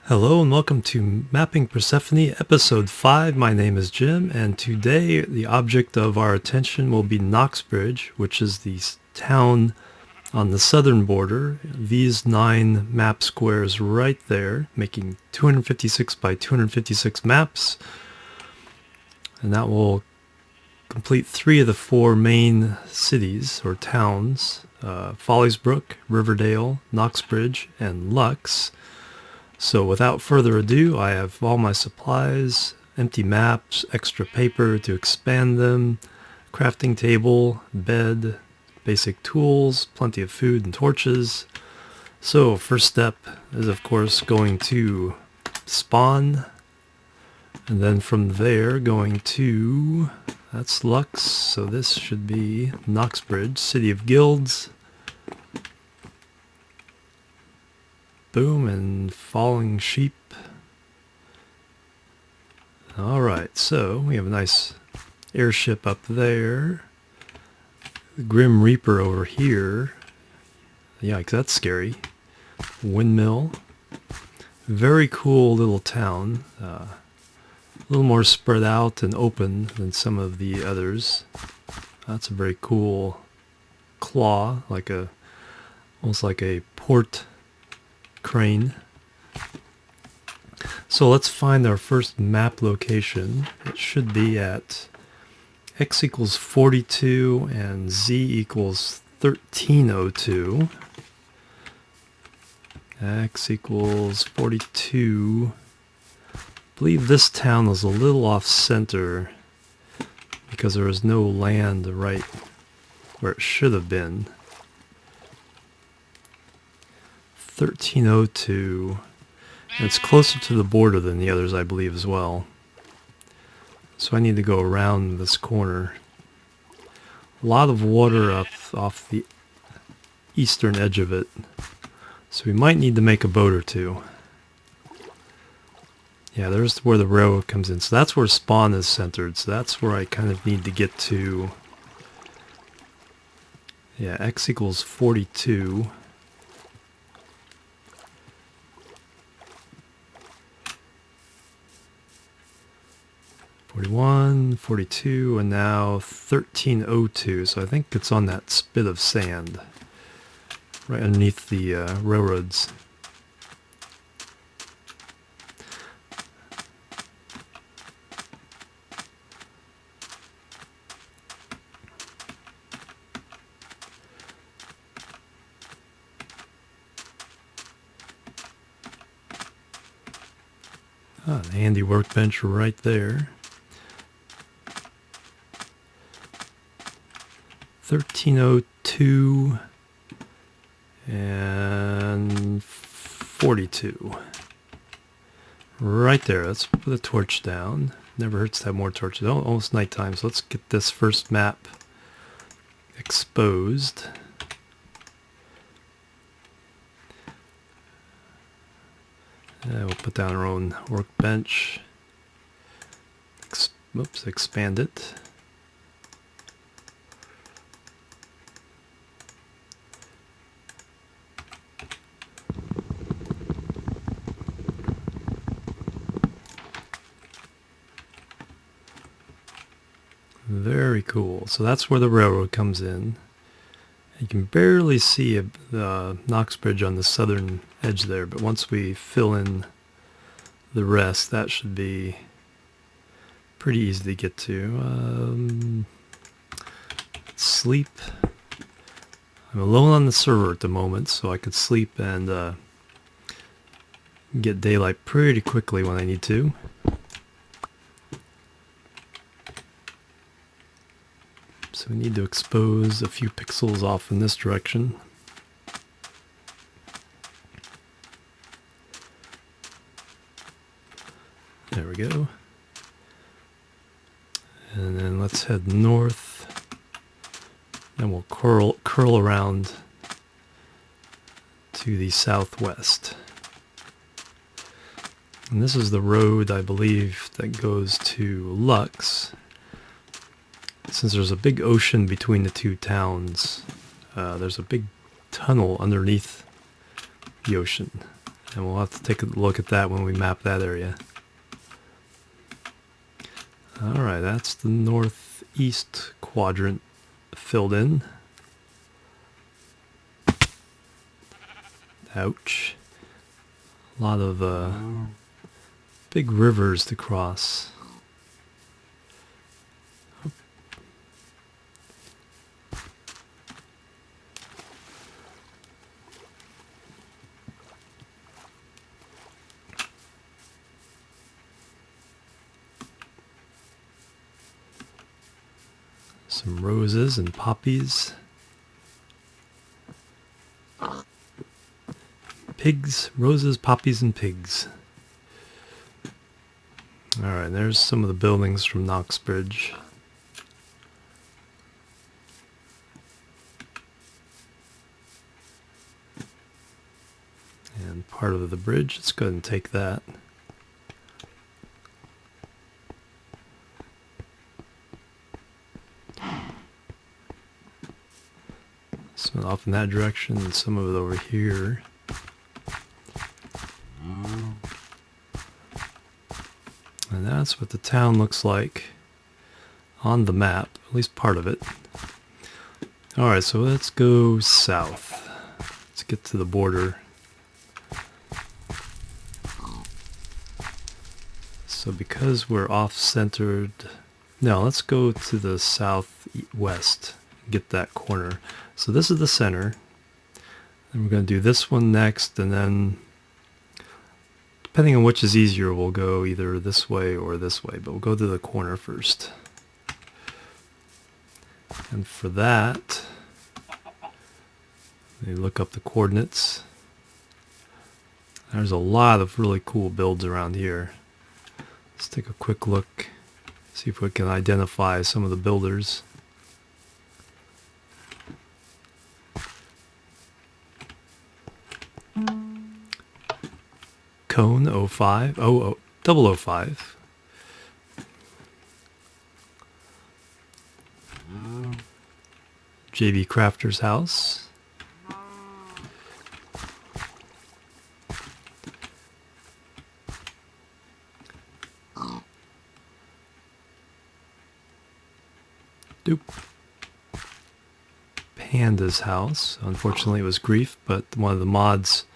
Hello and welcome to Mapping Persephone episode 5. My name is Jim, and today the object of our attention will be Noxbridge, which is the town on the southern border. These 9 map squares right there, making 256 by 256 maps, and that will complete 3 of the 4 main cities or towns, Folliesbrook, Riverdale, Noxbridge, and Lux. So without further ado, I have all my supplies, empty maps, extra paper to expand them, crafting table, bed, basic tools, plenty of food and torches. So first step is of course going to spawn, and then from there going to, that's Lux, so this should be Noxbridge, City of Guilds. Boom, and falling sheep. Alright, so we have a nice airship up there. The Grim Reaper over here. Yikes, that's scary. Windmill. Very cool little town. A little more spread out and open than some of the others. That's a very cool claw, almost like a port crane. So let's find our first map location. It should be at x equals 42 and z equals 1302. X equals 42. I believe this town is a little off center because there is no land right where it should have been. 1302. It's closer to the border than the others, I believe, as well. So I need to go around this corner. A lot of water off the eastern edge of it. So we might need to make a boat or two. Yeah, there's where the railroad comes in. So that's where spawn is centered. So that's where I kind of need to get to. Yeah, x equals 42. 41, 42, and now 1302. So I think it's on that spit of sand right underneath the railroads. Ah, the handy workbench right there. 1302 and 42. Right there. Let's put a torch down. Never hurts to have more torches. Oh, almost nighttime, so let's get this first map exposed. We'll put down our own workbench. Expand it. Very cool. So that's where the railroad comes in. You can barely see the Noxbridge on the southern edge there, but once we fill in the rest, that should be pretty easy to get to. Sleep. I'm alone on the server at the moment, so I could sleep and get daylight pretty quickly when I need to. So we need to expose a few pixels off in this direction. There we go. And then let's head north. Then we'll curl around to the southwest. And this is the road, I believe, that goes to Lux. Since there's a big ocean between the two towns, there's a big tunnel underneath the ocean. And we'll have to take a look at that when we map that area. Alright, that's the northeast quadrant filled in. Ouch. A lot of big rivers to cross. Some roses and poppies. Pigs, roses, poppies, and pigs. Alright, there's some of the buildings from Noxbridge. And part of the bridge, let's go ahead and take that. Some off in that direction and some of it over here. And that's what the town looks like on the map, at least part of it. Alright, so let's go south. Let's get to the border. So because we're off-centered... No, let's go to the southwest and get that corner. So this is the center. And we're going to do this one next, and then... depending on which is easier, we'll go either this way or this way, but we'll go to the corner first. And for that, you look up the coordinates. There's a lot of really cool builds around here. Let's take a quick look, see if we can identify some of the builders. Cone 05, 005. JB Crafter's house. Doop. Panda's house. Unfortunately it was grief, but one of the mods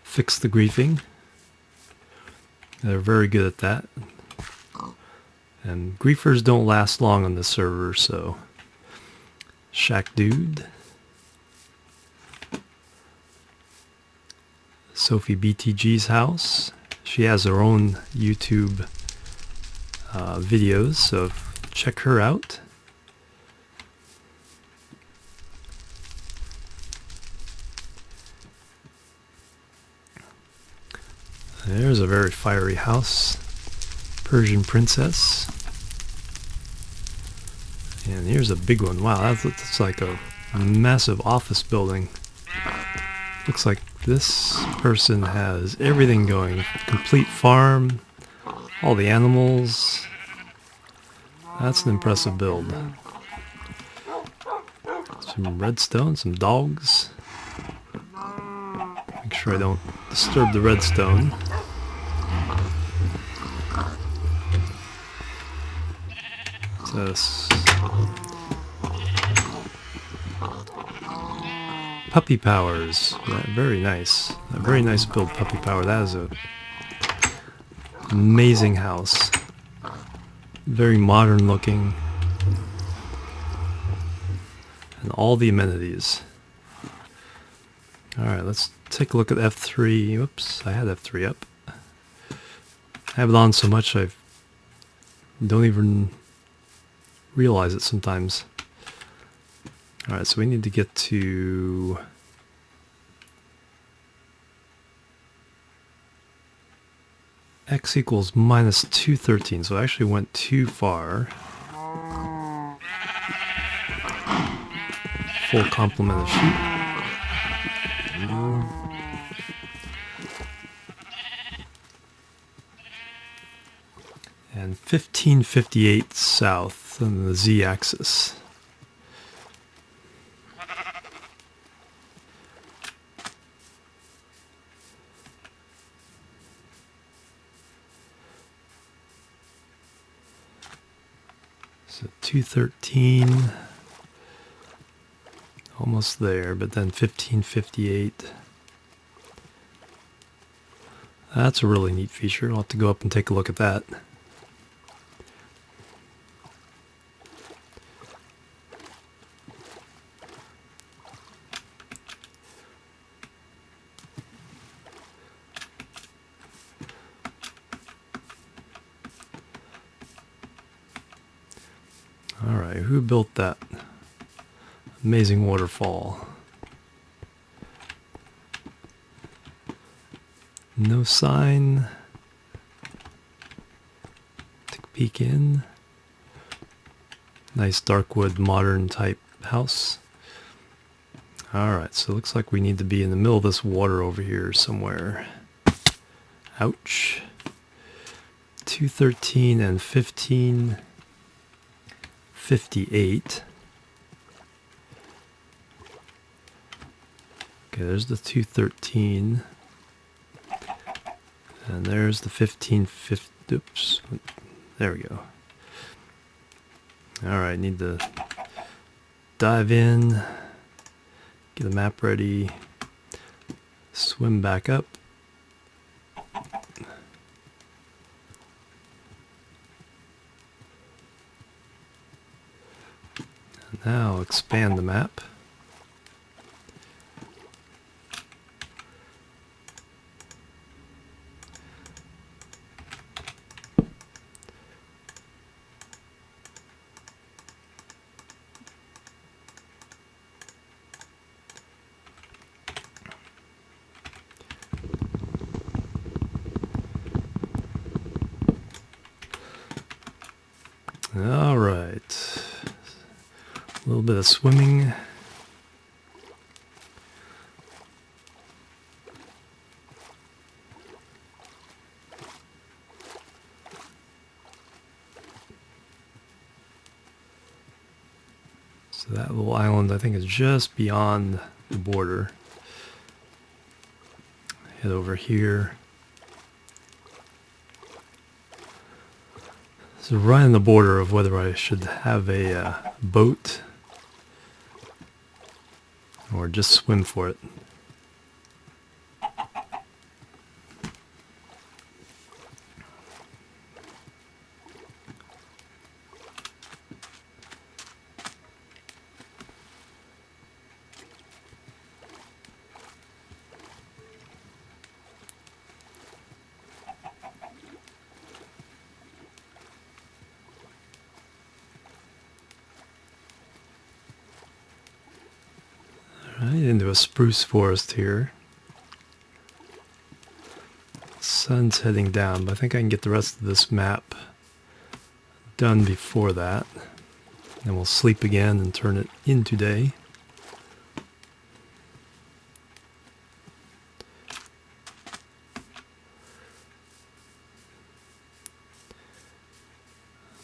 fixed the griefing. They're very good at that. And griefers don't last long on the server, so... Shack Dude. Sophie BTG's house. She has her own YouTube videos, so check her out. There's a very fiery house. Persian Princess. And here's a big one. Wow, that's like a massive office building. Looks like this person has everything going. Complete farm, all the animals. That's an impressive build. Some redstone, some dogs. Make sure I don't disturb the redstone. This Puppy Powers, yeah, very nice. A very nice build, Puppy Power. That is a amazing house. Very modern looking. And all the amenities. Alright, let's take a look at F3. Oops, I had F3 up. I have it on so much I don't even realize it sometimes. Alright, so we need to get to... x equals minus 213, so I actually went too far. Full complement of sheep. And 1558 south on the z-axis. 213. Almost there, but then 1558. That's a really neat feature. I'll have to go up and take a look at that. Alright, who built that amazing waterfall? No sign. Take a peek in. Nice dark wood, modern type house. Alright, so it looks like we need to be in the middle of this water over here somewhere. Ouch. 213 and 1558. Okay, there's the 213. And there's the 1550. Oops. There we go. Alright, need to dive in. Get the map ready. Swim back up. And now expand the map. All right, a little bit of swimming. So that little island, I think, is just beyond the border. Head over here. So right on the border of whether I should have a boat or just swim for it. Right into a spruce forest here. Sun's heading down, but I think I can get the rest of this map done before that. Then we'll sleep again and turn it into day.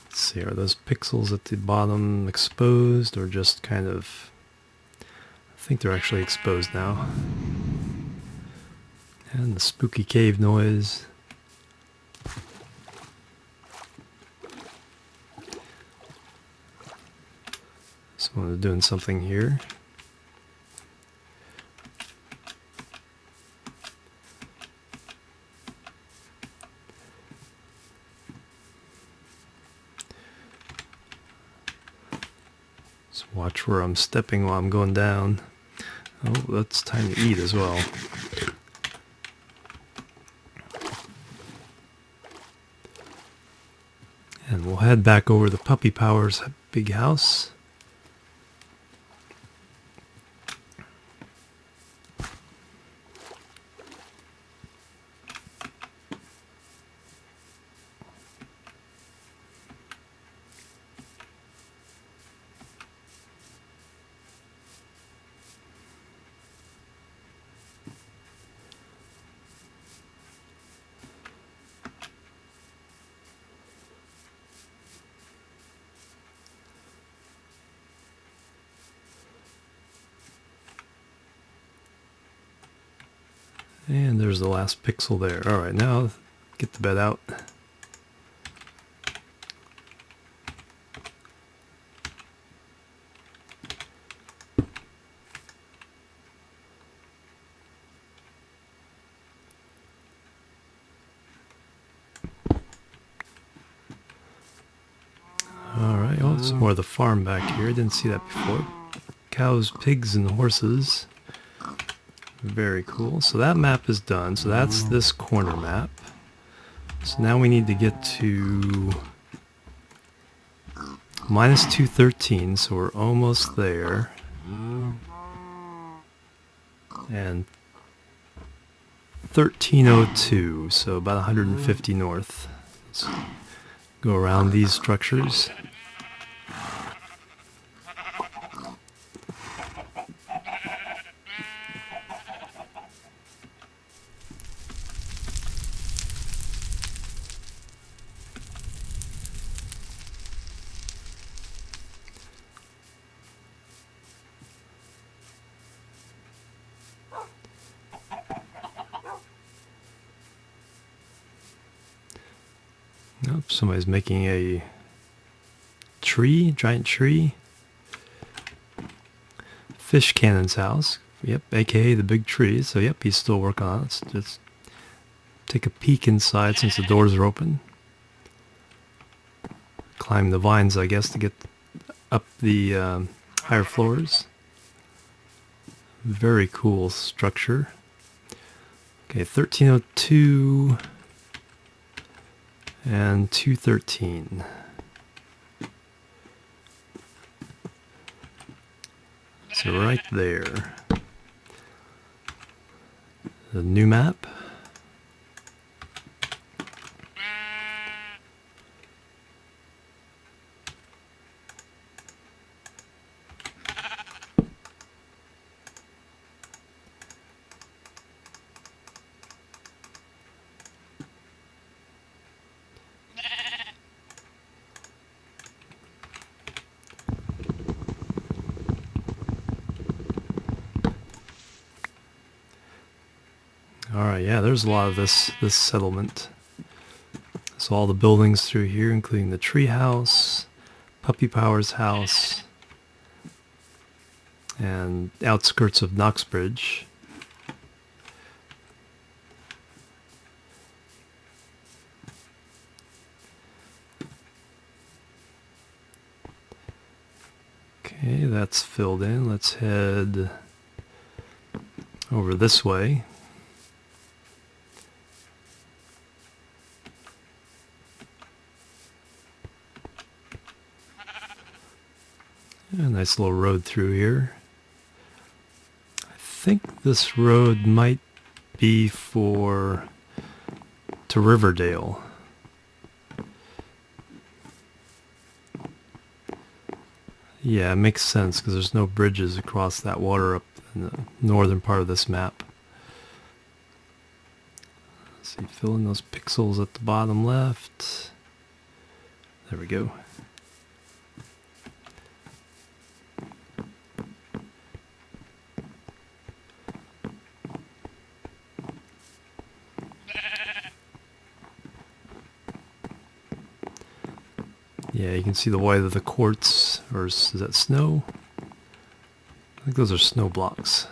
Let's see, are those pixels at the bottom exposed or just kind of... I think they're actually exposed now. And the spooky cave noise. Someone is doing something here. Let's watch where I'm stepping while I'm going down. Oh, that's time to eat as well. And we'll head back over to Puppy Power's big house. And there's the last pixel there. Alright, now get the bed out. some more of the farm back here. Didn't see that before. Cows, pigs, and horses. Very cool. So that map is done. So that's this corner map. So now we need to get to minus 213, so we're almost there. And 1302, so about 150 north. Let's go around these structures. Nope, somebody's making a tree, giant tree. Fish Cannon's house. Yep, aka the big tree. So yep, he's still working on it. Let's just take a peek inside since the doors are open. Climb the vines, I guess, to get up the higher floors. Very cool structure. Okay, 1302 and 213. So right there. The new map. Alright, yeah, there's a lot of this settlement. So all the buildings through here, including the tree house, Puppy Power's house, and outskirts of Noxbridge. Okay, that's filled in. Let's head over this way. A nice little road through here. I think this road might be to Riverdale. Yeah, it makes sense because there's no bridges across that water up in the northern part of this map. Let's see, fill in those pixels at the bottom left. There we go. Yeah, you can see the white of the quartz, or is that snow? I think those are snow blocks.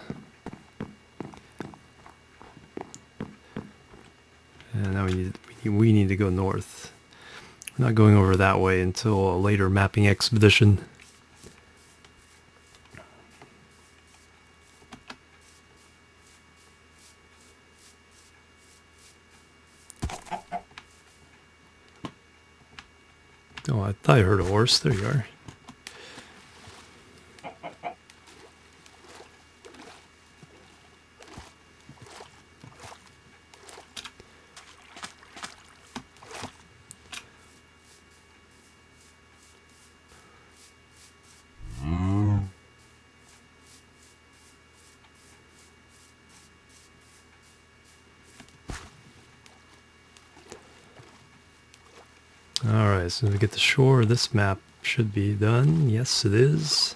And now we need to go north. We're not going over that way until a later mapping expedition. Oh, I thought I heard a horse. There you are. Alright, as soon as we get to shore, this map should be done. Yes, it is.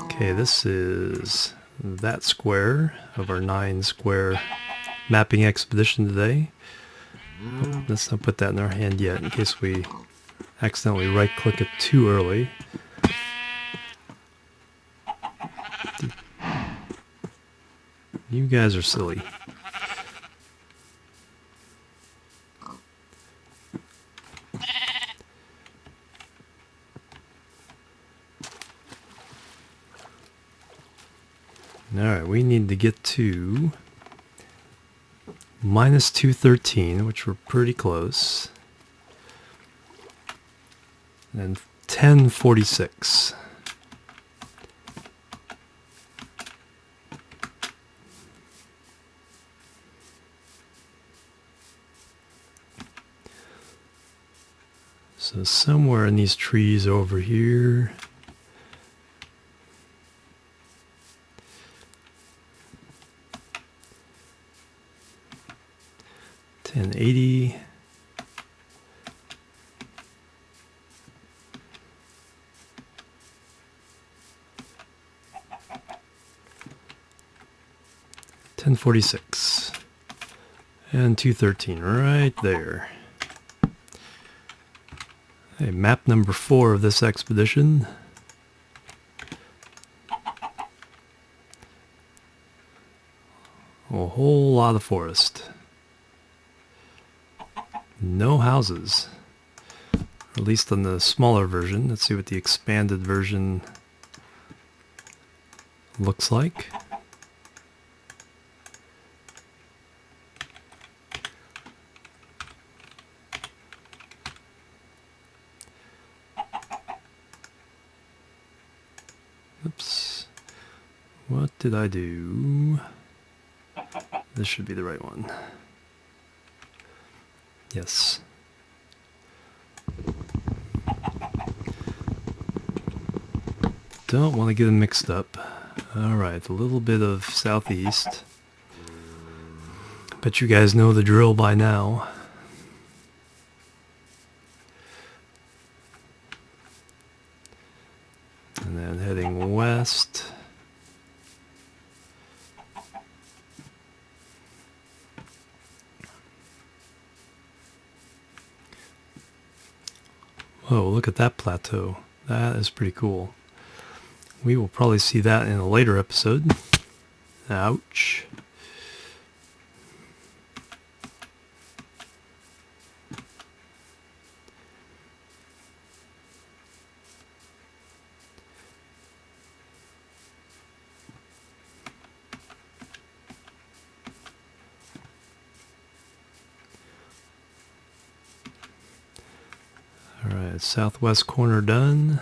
Okay, this is that square of our 9-square mapping expedition today. Oh, let's not put that in our hand yet in case we accidentally right-click it too early. You guys are silly. need to get to minus 213, which we're pretty close, and 1046. So somewhere in these trees over here. $10.80. $10.46 and $2.13 right there. Hey, map number 4 of this expedition. A whole lot of forest. No houses. At least on the smaller version. Let's see what the expanded version looks like. Oops. What did I do? This should be the right one. Yes. Don't want to get them mixed up. Alright, a little bit of southeast. Bet you guys know the drill by now. And then heading west. Whoa, look at that plateau. That is pretty cool. We will probably see that in a later episode. Ouch. Alright, southwest corner done.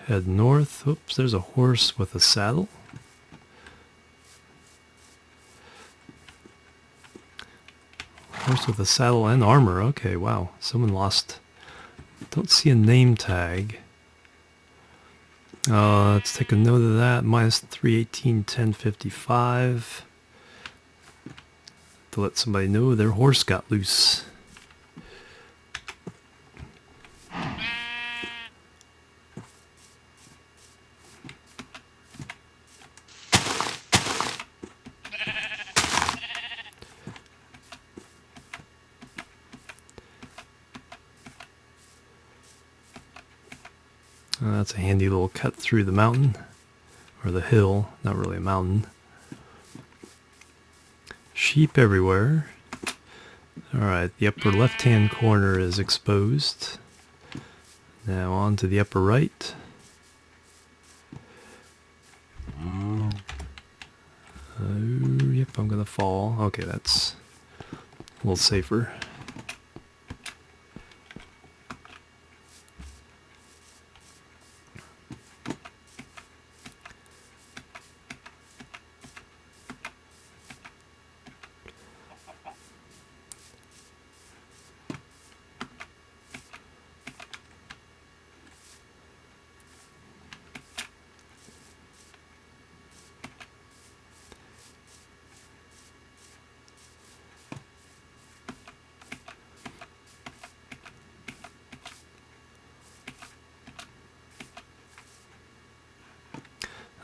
Head north. Oops, there's a horse with a saddle. Horse with a saddle and armor. Okay, wow. Someone lost. Don't see a name tag. Let's take a note of that. Minus 318, 1055. To let somebody know their horse got loose. That's a handy little cut through the mountain, or the hill, not really a mountain. Sheep everywhere. Alright, the upper left-hand corner is exposed. Now on to the upper right. Yep, I'm gonna fall. Okay, that's a little safer.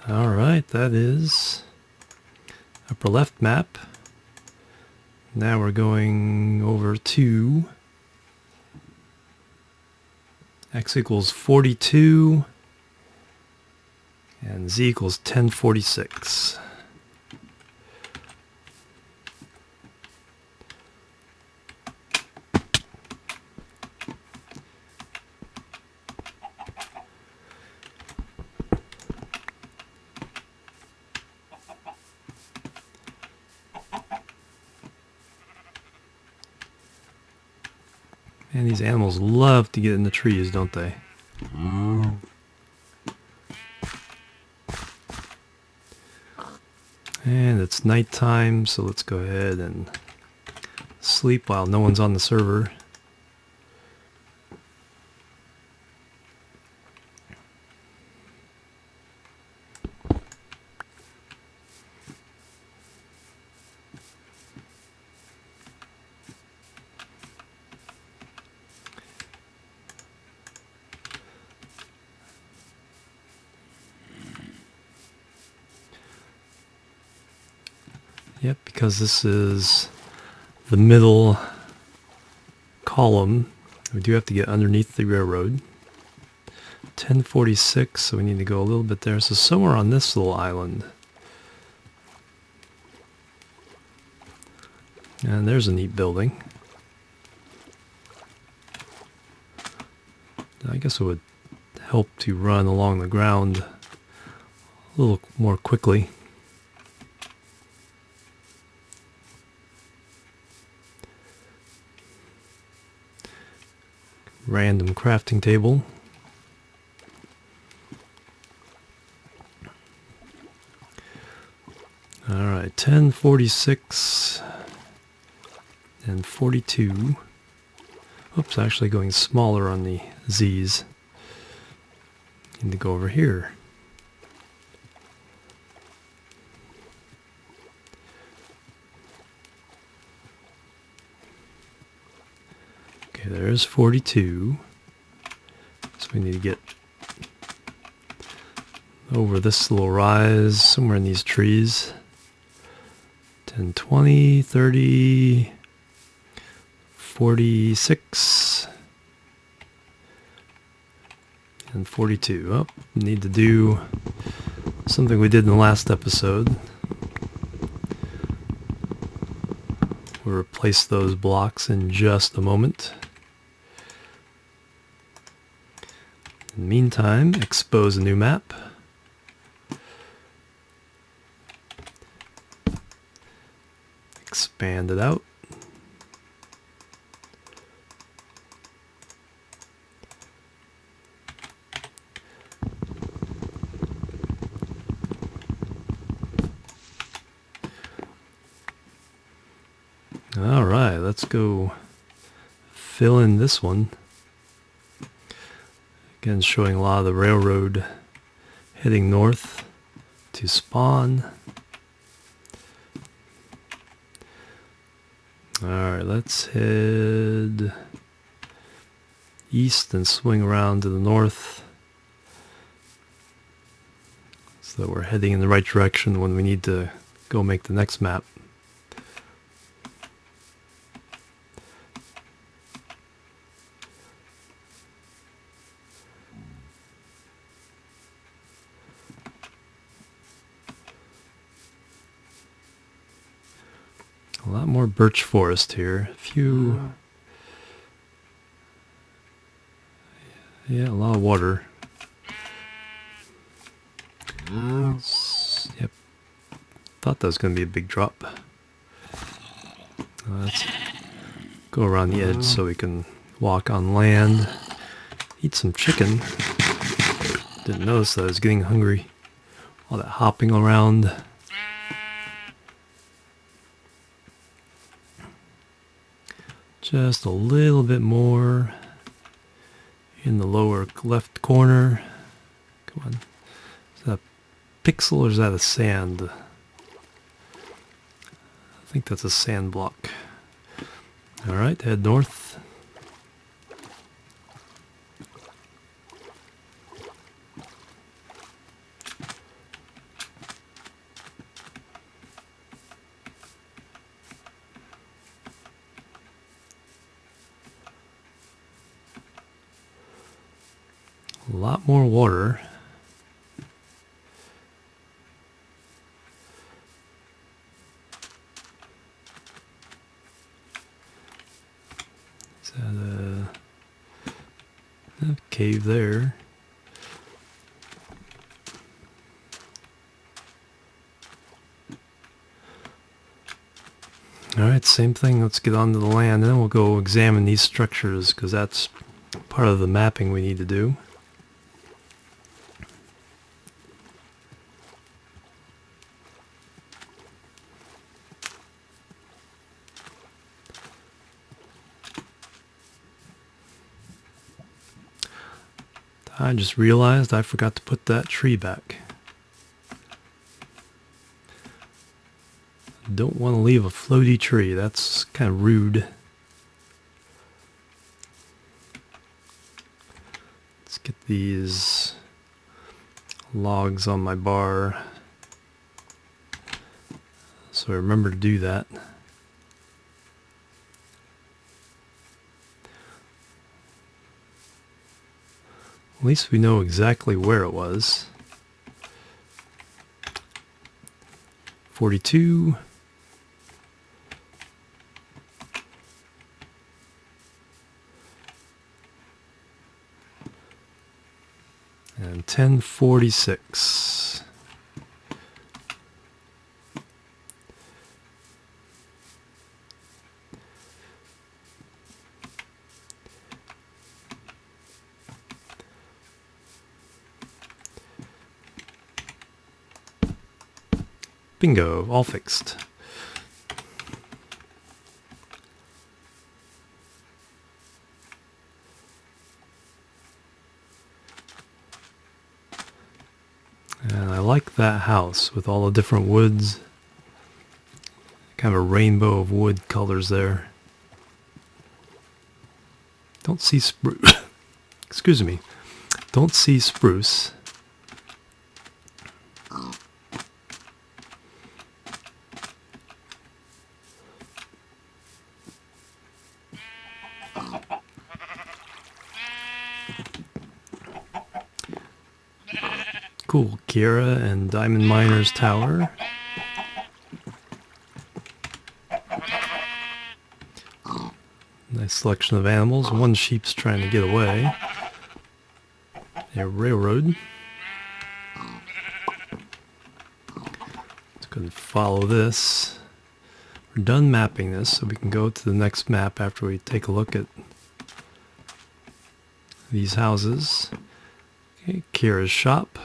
Alright, that is upper left map. Now we're going over to x equals 42 and z equals 1046. And these animals love to get in the trees, don't they? And it's nighttime, so let's go ahead and sleep while no one's on the server. Yep, because this is the middle column, we do have to get underneath the railroad. 1046, so we need to go a little bit there. So somewhere on this little island. And there's a neat building. I guess it would help to run along the ground a little more quickly. Random crafting table. Alright, 1046 and 42. Oops, actually going smaller on the Z's. Need to go over here. Okay, there's 42. So we need to get over this little rise somewhere in these trees. 10, 20, 30, 46, and 42. Oh, need to do something we did in the last episode. We'll replace those blocks in just a moment. In the meantime, expose a new map. Expand it out. All right, let's go fill in this one. Again, showing a lot of the railroad heading north to spawn. Alright, let's head east and swing around to the north so that we're heading in the right direction when we need to go make the next map. A lot more birch forest here. A few... Yeah, a lot of water. Yep. Thought that was going to be a big drop. Let's go around the edge so we can walk on land. Eat some chicken. Didn't notice that I was getting hungry. All that hopping around. Just a little bit more in the lower left corner. Come on. Is that a pixel or is that a sand? I think that's a sand block. Alright, head north. A lot more water. Is that a cave there? Alright, same thing. Let's get onto the land, and then we'll go examine these structures, because that's part of the mapping we need to do. I just realized I forgot to put that tree back. Don't want to leave a floaty tree. That's kind of rude. Let's get these logs on my bar, so I remember to do that. At least we know exactly where it was. 42. And 1046. Bingo, all fixed. And I like that house with all the different woods. Kind of a rainbow of wood colors there. Don't see spruce. Excuse me. Don't see spruce. Cool, Kira and Diamond Miner's Tower. Nice selection of animals. One sheep's trying to get away. A railroad. Let's go and follow this. We're done mapping this, so we can go to the next map after we take a look at these houses. Okay, Kira's shop.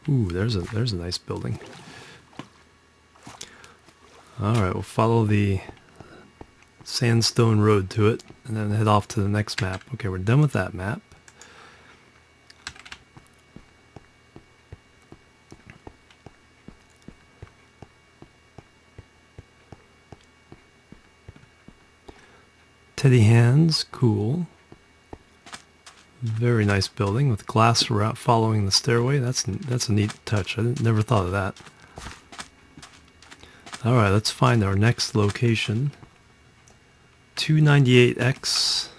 Ooh, there's a nice building. Alright, we'll follow the sandstone road to it and then head off to the next map. Okay, we're done with that map. Teddy Hands, cool. Very nice building with glass around following the stairway. That's a neat touch. I never thought of that. Alright, let's find our next location. 298X.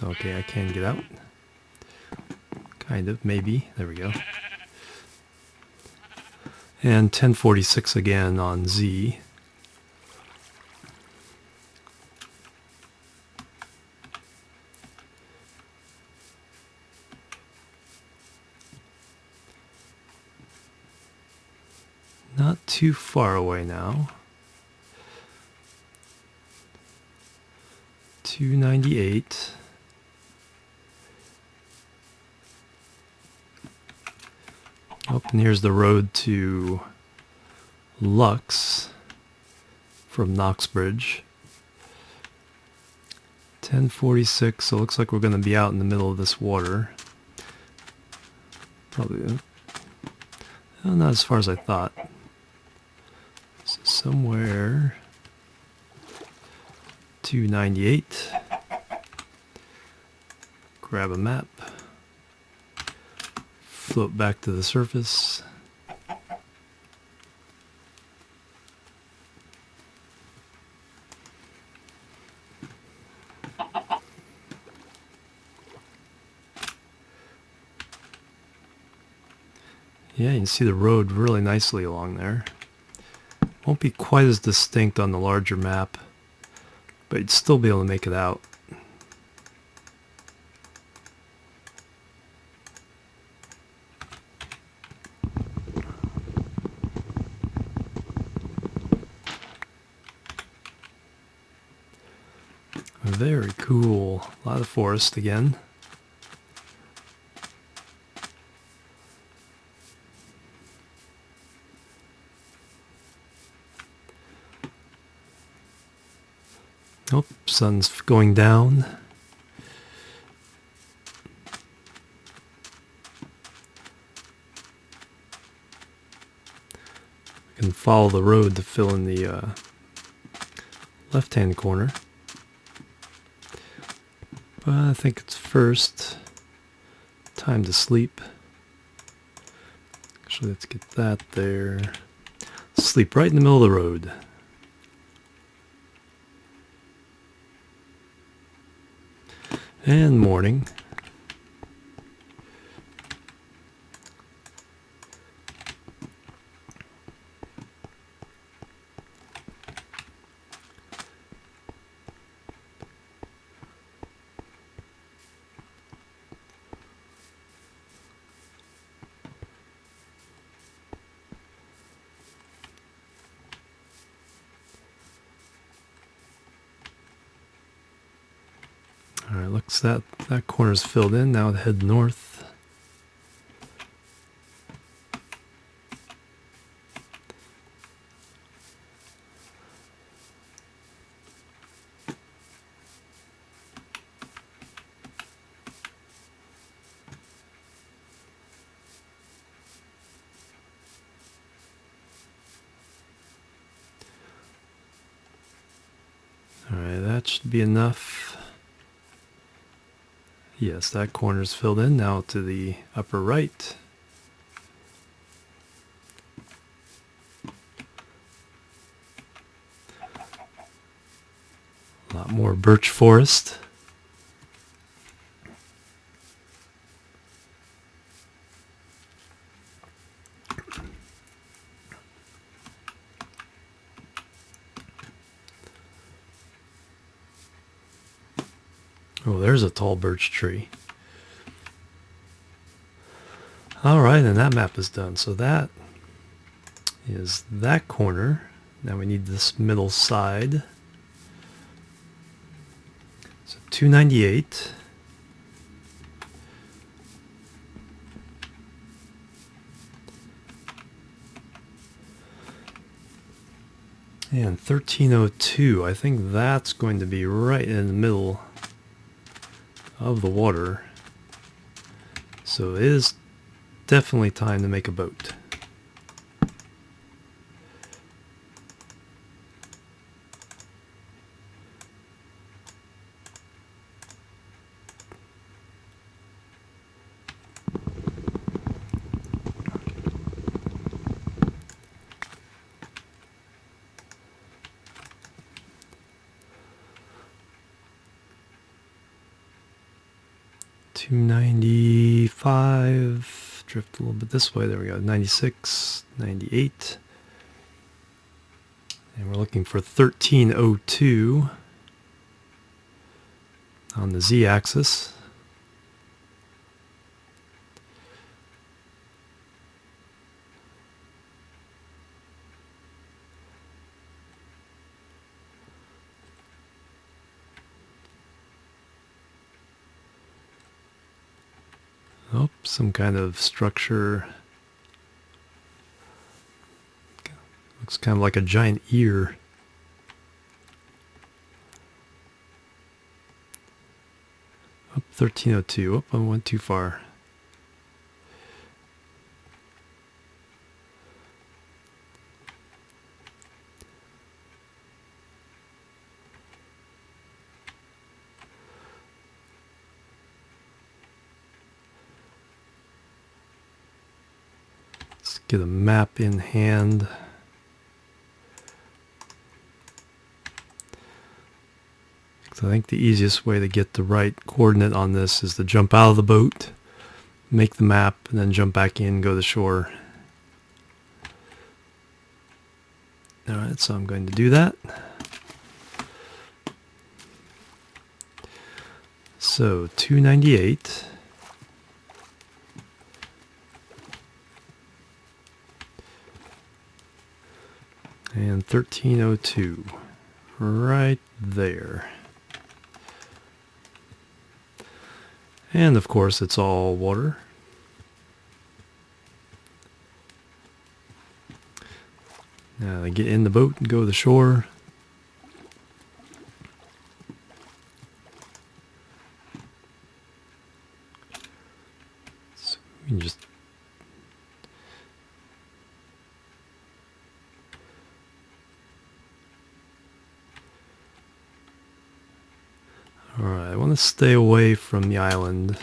Okay, I can get out. Kind of, maybe. There we go. And 1046 again on Z. Not too far away now. 298. Oh, and here's the road to Lux from Noxbridge. 1046, so it looks like we're going to be out in the middle of this water. Probably not as far as I thought. So somewhere 298. Grab a map. Float back to the surface. Yeah, you can see the road really nicely along there. Won't be quite as distinct on the larger map, but you'd still be able to make it out. Very cool. A lot of forest again. Oh, sun's going down. We can follow the road to fill in the left-hand corner. But I think it's first time to sleep. Actually, let's get that there. Sleep right in the middle of the road. And morning. Alright, looks that corner's filled in. Now head north. Alright, that should be enough. Yes, that corner's filled in. Now to the upper right. A lot more birch forest. Oh, there's a tall birch tree. Alright, and that map is done. So that is that corner. Now we need this middle side. So 298. And 1302. I think that's going to be right in the middle of the water. So it is definitely time to make a boat. $295, drift a little bit this way, there we go, 96, 98, and we're looking for 1302 on the z-axis. Oh, some kind of structure. Looks kind of like a giant ear. Oh, 1302. Oh, I went too far. Get a map in hand. So I think the easiest way to get the right coordinate on this is to jump out of the boat, make the map, and then jump back in, go to shore. All Alright, so I'm going to do that. So 298. And 1302. Right there. And of course it's all water. Now I get in the boat and go to the shore. So we can just Alright, I want to stay away from the island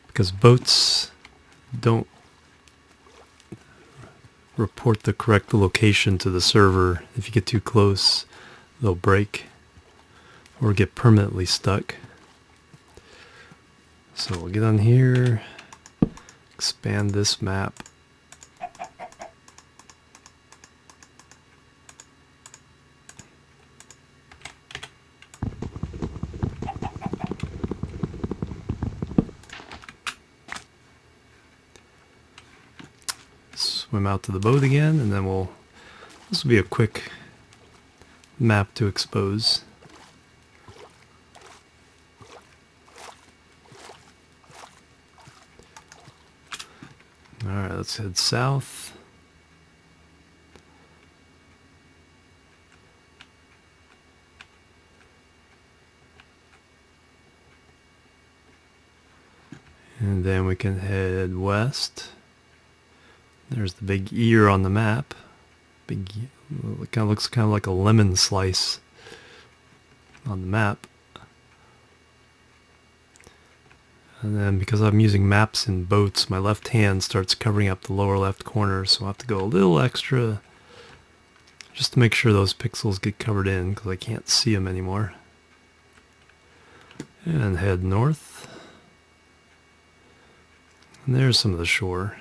because boats don't report the correct location to the server. If you get too close, they'll break or get permanently stuck. So we'll get on here, expand this map. Swim out to the boat again, and then this will be a quick map to expose. Alright, let's head south. And then we can head west. There's the big ear on the map. It kind of looks kind of like a lemon slice on the map. And then because I'm using maps in boats, my left hand starts covering up the lower left corner, so I'll have to go a little extra just to make sure those pixels get covered in because I can't see them anymore. And head north. And there's some of the shore.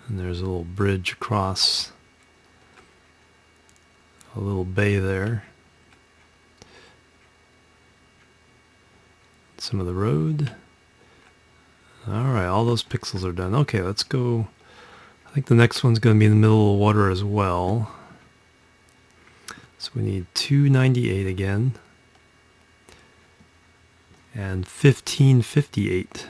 And there's a little bridge across a little bay there. Some of the road. Alright, all those pixels are done. Okay, let's go. I think the next one's going to be in the middle of the water as well. So we need 298 again. And 1558.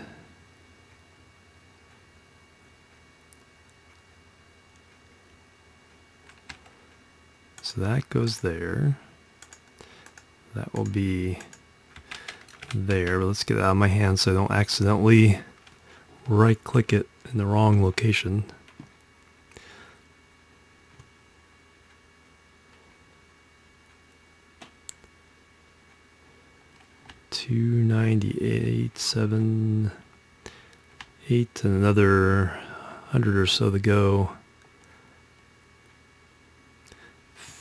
So that goes there. That will be there. But let's get it out of my hand so I don't accidentally right click it in the wrong location. $298, 7, 8, and another 100 or so to go.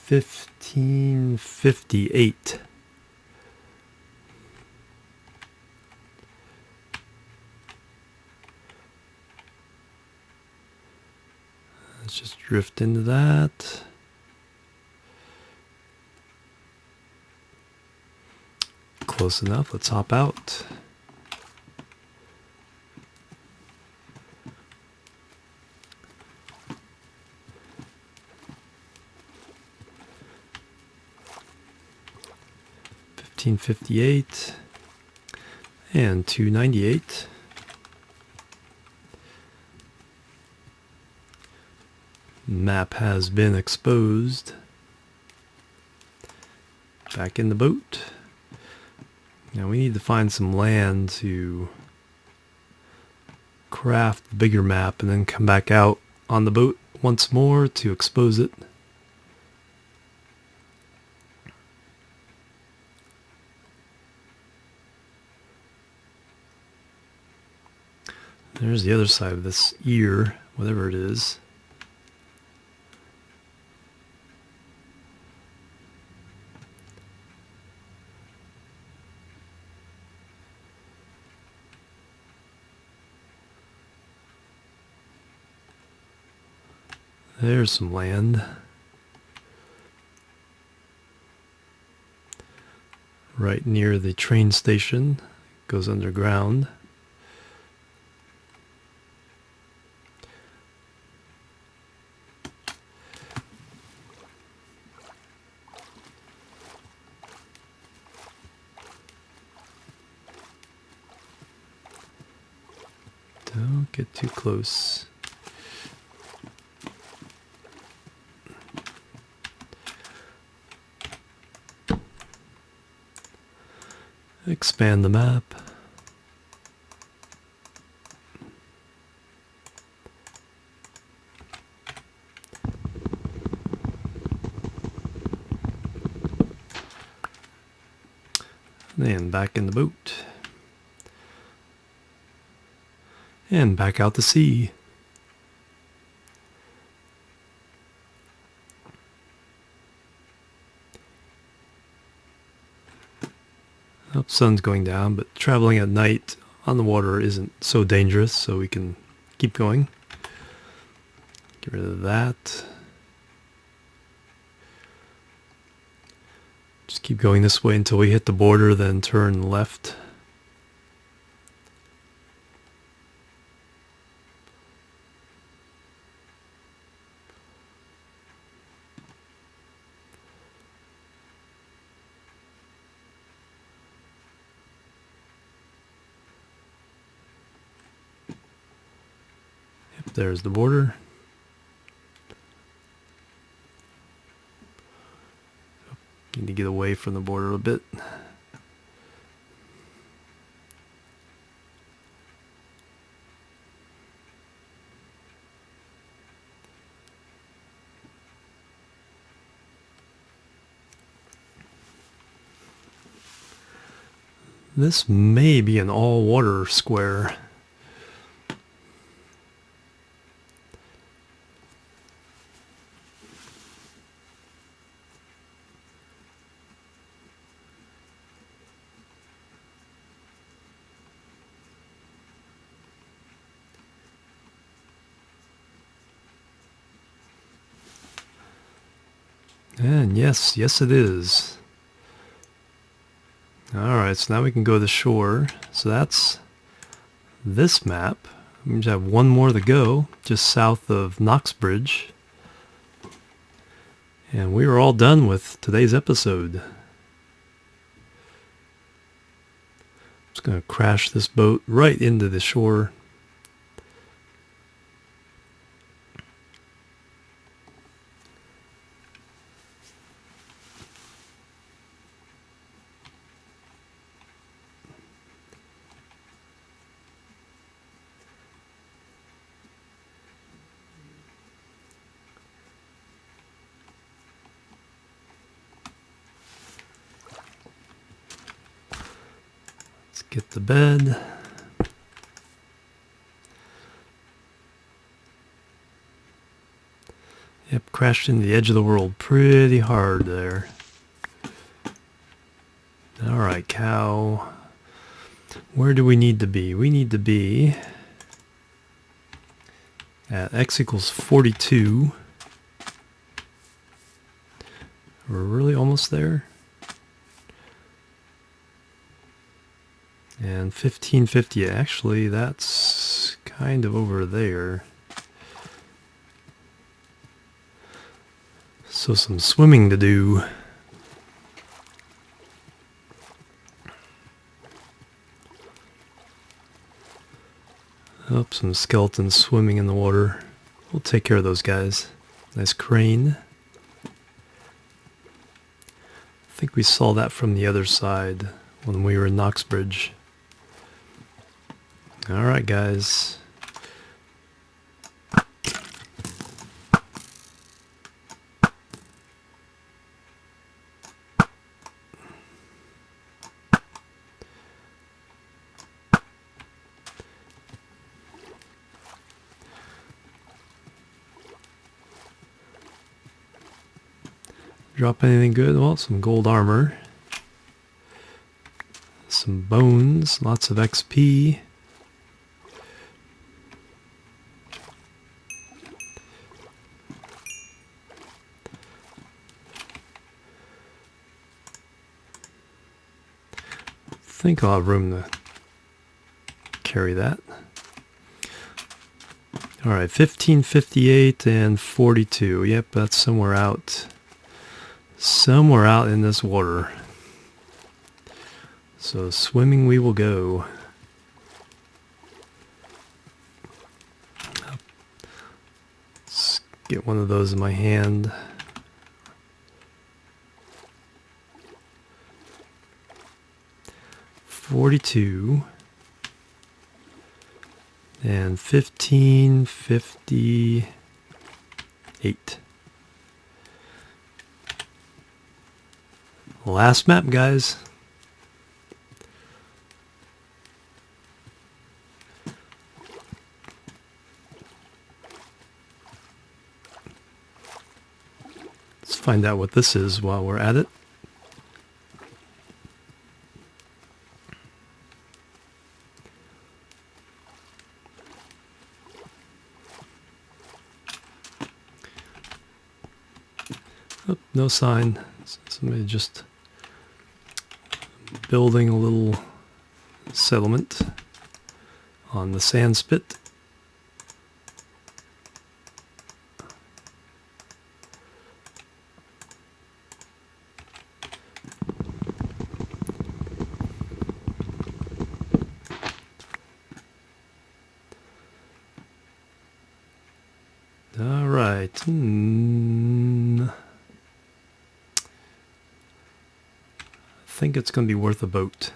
1558. Let's just drift into that. Close enough. Let's hop out. $15.58 and $2.98. Map has been exposed. Back in the boat. Now we need to find some land to craft the bigger map and then come back out on the boat once more to expose it. There's the other side of this ear, whatever it is. There's some land. Right near the train station. Goes underground. Don't get too close. Expand the map. And back in the boat. And back out to sea. Oh, sun's going down, but traveling at night on the water isn't so dangerous, so we can keep going. Get rid of that. Just keep going this way until we hit the border, then turn left. Yep, there's the border. Need to get away from the border a bit. This may be an all-water square. And yes it is. Alright, so now we can go to the shore. So that's this map. We just have one more to go, just south of Noxbridge. And we are all done with today's episode. Just going to crash this boat right into the shore. Get the bed. Yep, crashed into the edge of the world pretty hard there. Alright, cow. Where do we need to be? We need to be at x equals 42. We're really almost there. And 1550, actually that's kind of over there. So some swimming to do. Oh, some skeletons swimming in the water. We'll take care of those guys. Nice crane. I think we saw that from the other side when we were in Noxbridge. Alright guys. Drop anything good? Well, some gold armor. Some bones, lots of XP. think I'll have room to carry that. Alright, 1558 and 42. Yep, that's somewhere out. Somewhere out in this water. So swimming we will go. Let's get one of those in my hand. $42 and 1558. Last map, guys. Let's find out what this is while we're at it. Oh, no sign. Somebody just building a little settlement on the sand spit. All right. I think it's going to be worth a boat.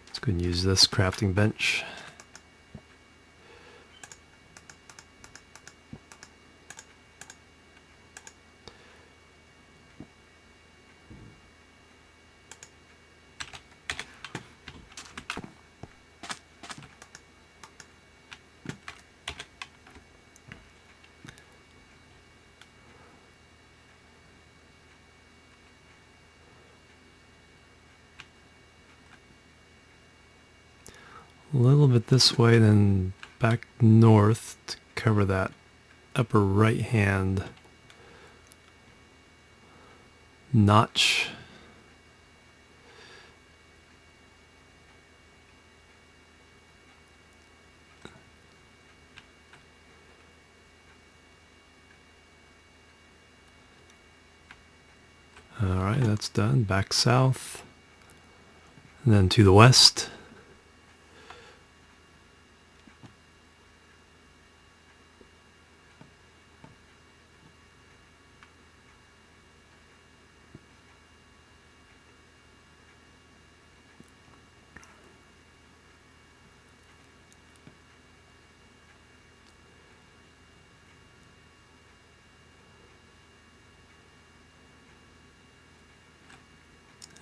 Let's go and use this crafting bench. A little bit this way, then back north to cover that upper right hand notch. Alright, that's done. Back south. And then to the west.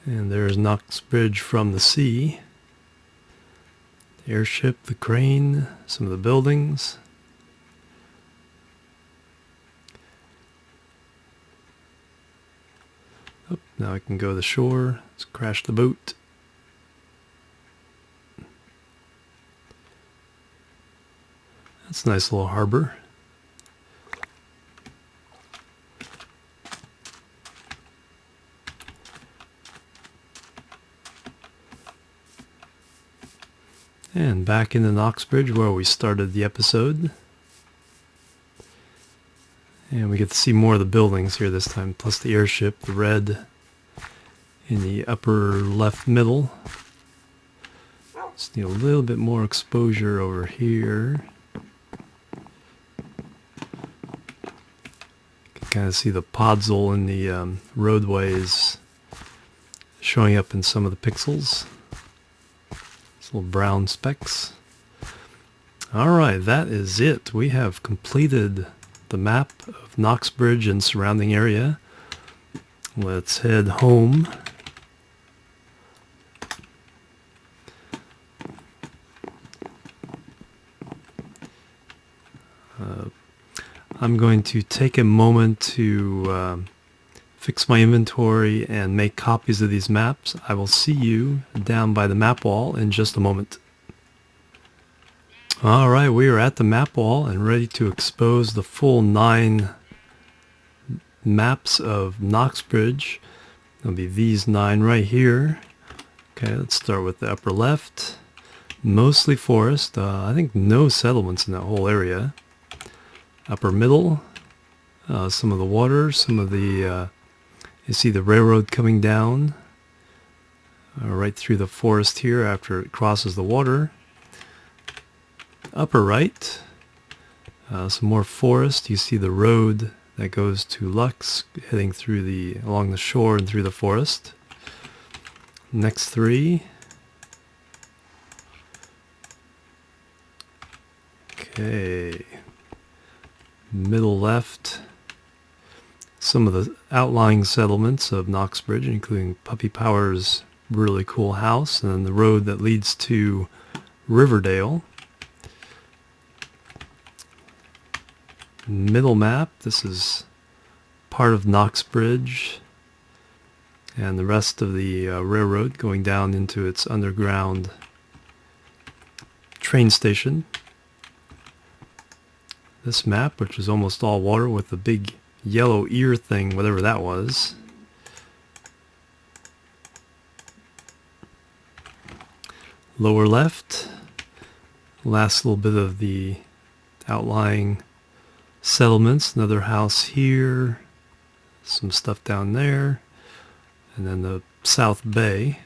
And there's Noxbridge from the sea. The airship, the crane, some of the buildings. Oh, now I can go to the shore. Let's crash the boat. That's a nice little harbor. And back into Noxbridge where we started the episode. And we get to see more of the buildings here this time, plus the airship, the red in the upper left middle. Just need a little bit more exposure over here. You can kind of see the podzol in the roadways showing up in some of the pixels. Little brown specks. Alright, that is it. We have completed the map of Noxbridge and surrounding area. Let's head home. I'm going to take a moment to fix my inventory and make copies of these maps. I will see you down by the map wall in just a moment. Alright, we are at the map wall and ready to expose the full 9 maps of Noxbridge. It'll be these 9 right here. Okay, let's start with the upper left. Mostly forest. I think no settlements in that whole area. Upper middle. Some of the water. Some of the... you see the railroad coming down. Right through the forest here after it crosses the water. Upper right. Some more forest. You see the road that goes to Lux, heading through along the shore and through the forest. Next 3. Okay. Middle left. Some of the outlying settlements of Noxbridge, including Puppy Power's really cool house, and then the road that leads to Riverdale. Middle map, this is part of Noxbridge, and the rest of the railroad going down into its underground train station. This map, which is almost all water with the big yellow ear thing, whatever that was. Lower left, last little bit of the outlying settlements, another house here, some stuff down there, and then the South Bay.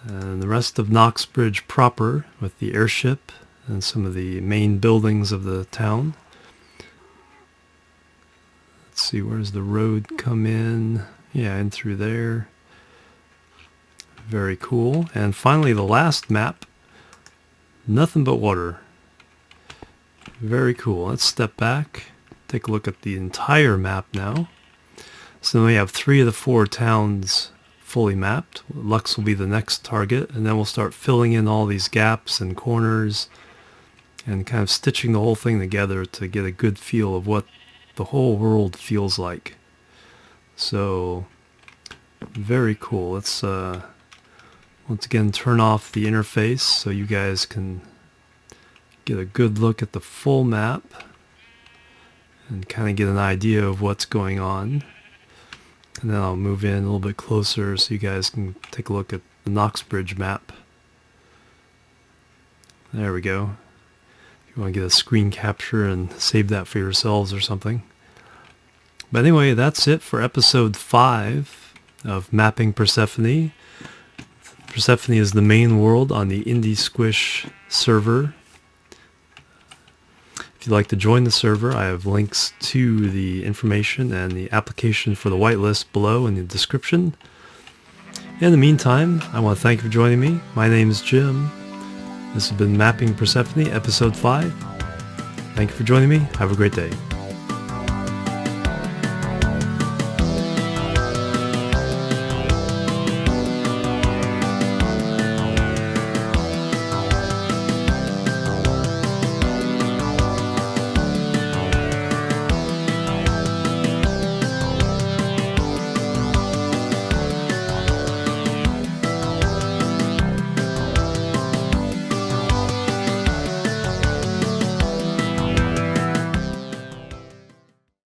And the rest of Noxbridge proper with the airship and some of the main buildings of the town. Let's see, where's the road come in? Yeah, in through there. Very cool. And finally the last map, nothing but water. Very cool. Let's step back, take a look at the entire map now. So then we have 3 of the 4 towns fully mapped. Lux will be the next target, and then we'll start filling in all these gaps and corners and kind of stitching the whole thing together to get a good feel of what the whole world feels like. So very cool. Let's once again turn off the interface so you guys can get a good look at the full map and kind of get an idea of what's going on. And then I'll move in a little bit closer so you guys can take a look at the Noxbridge map. There we go. If you want to get a screen capture and save that for yourselves or something. But anyway, that's it for episode 5 of Mapping Persephone. Persephone is the main world on the Indie Squish server. If you'd like to join the server, I have links to the information and the application for the whitelist below in the description. In the meantime, I want to thank you for joining me. My name is Jim. This has been Mapping Persephone, episode 5. Thank you for joining me. Have a great day.